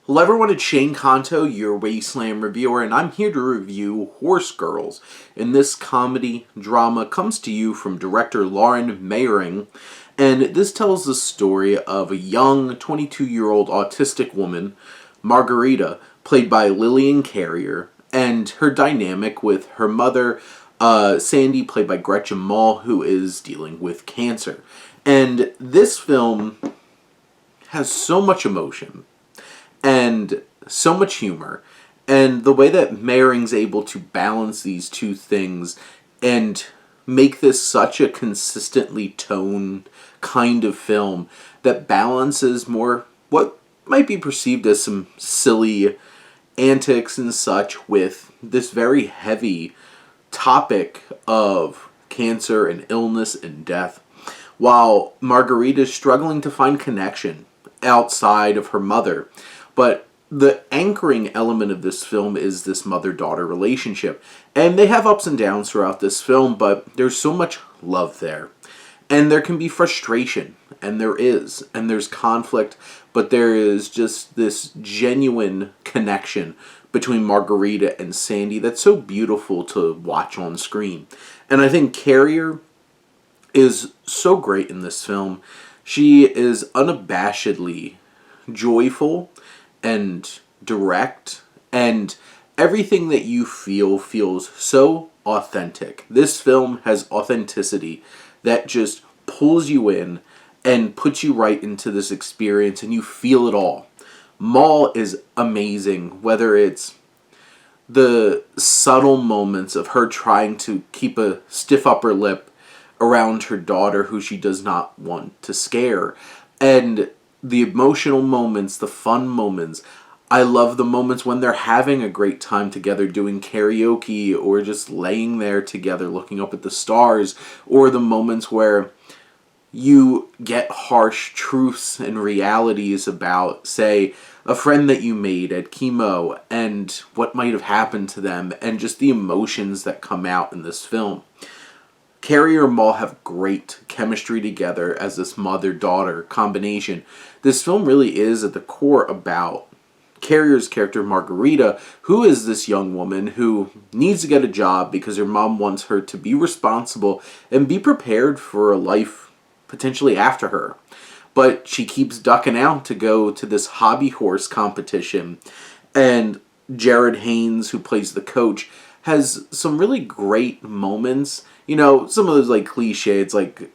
Hello everyone, it's Shane Kanto, your Wasteland reviewer, and I'm here to review Horsegirls. And this comedy drama comes to you from director Lauren Mayering, and this tells the story of a young 22-year-old autistic woman, Margarita, played by Lillian Carrier, and her dynamic with her mother, Sandy, played by Gretchen Mol, who is dealing with cancer. And this film has so much emotion and so much humor, and the way that Mayering's able to balance these two things and make this such a consistently toned kind of film that balances more what might be perceived as some silly antics and such with this very heavy topic of cancer and illness and death, while Margarita is struggling to find connection outside of her mother. But the anchoring element of this film is this mother-daughter relationship. And they have ups and downs throughout this film, but there's so much love there. And there can be frustration, and there's conflict, but there is just this genuine connection between Margarita and Sandy that's so beautiful to watch on screen. And I think Carrier is so great in this film. She is unabashedly joyful and direct, and everything that you feel feels so authentic. This film has authenticity that just pulls you in and puts you right into this experience, and you feel it all. Mol is amazing, whether it's the subtle moments of her trying to keep a stiff upper lip around her daughter who she does not want to scare, and the emotional moments, the fun moments. I love the moments when they're having a great time together doing karaoke or just laying there together looking up at the stars, or the moments where you get harsh truths and realities about, say, a friend that you made at chemo and what might have happened to them, and just the emotions that come out in this film. Carrier and Mol have great chemistry together as this mother-daughter combination. This film really is at the core about Carrier's character Margarita, who is this young woman who needs to get a job because her mom wants her to be responsible and be prepared for a life potentially after her. But she keeps ducking out to go to this hobby horse competition, and Jared Haynes, who plays the coach, has some really great moments. You know, some of those like cliches, like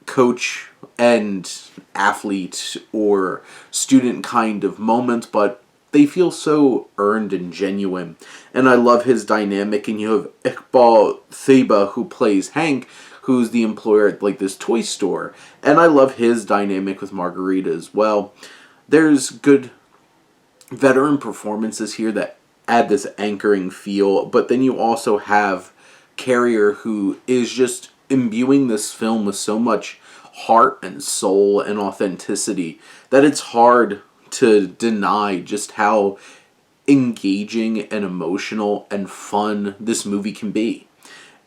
coach and athlete or student kind of moments, but they feel so earned and genuine. And I love his dynamic. And you have Iqbal Theba, who plays Hank, who's the employer at like this toy store. And I love his dynamic with Margarita as well. There's good veteran performances here that add this anchoring feel, but then you also have Carrier, who is just imbuing this film with so much heart and soul and authenticity that it's hard to deny just how engaging and emotional and fun this movie can be.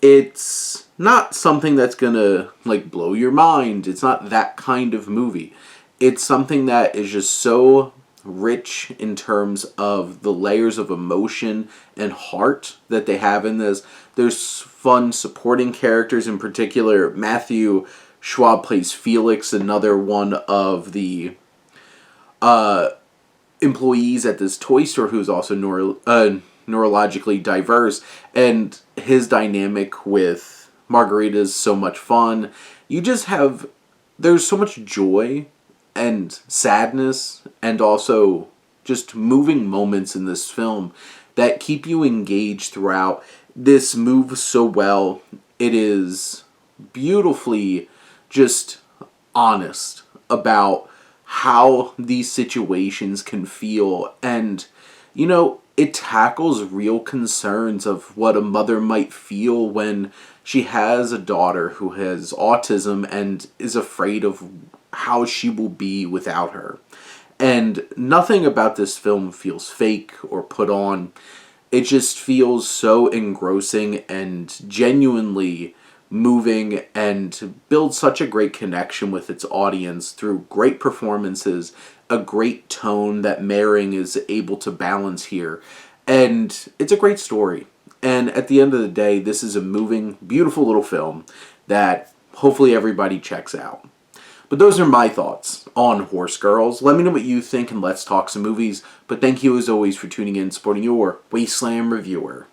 It's not something that's gonna like blow your mind. It's not that kind of movie. It's something that is just so rich in terms of the layers of emotion and heart that they have in this. There's fun supporting characters, in particular Matthew Schwab plays Felix, another one of the employees at this toy store who's also neurologically diverse, and his dynamic with Margarita is so much fun. There's so much joy and sadness and also just moving moments in this film that keep you engaged throughout. This moves so well. It is beautifully just honest about how these situations can feel, and you know, it tackles real concerns of what a mother might feel when she has a daughter who has autism and is afraid of how she will be without her. And nothing about this film feels fake or put on. It just feels so engrossing and genuinely moving and builds such a great connection with its audience through great performances, a great tone that Mehring is able to balance here. And it's a great story. And at the end of the day, this is a moving, beautiful little film that hopefully everybody checks out. But those are my thoughts on Horsegirls. Let me know what you think and let's talk some movies. But thank you as always for tuning in and supporting your Wasteland reviewer.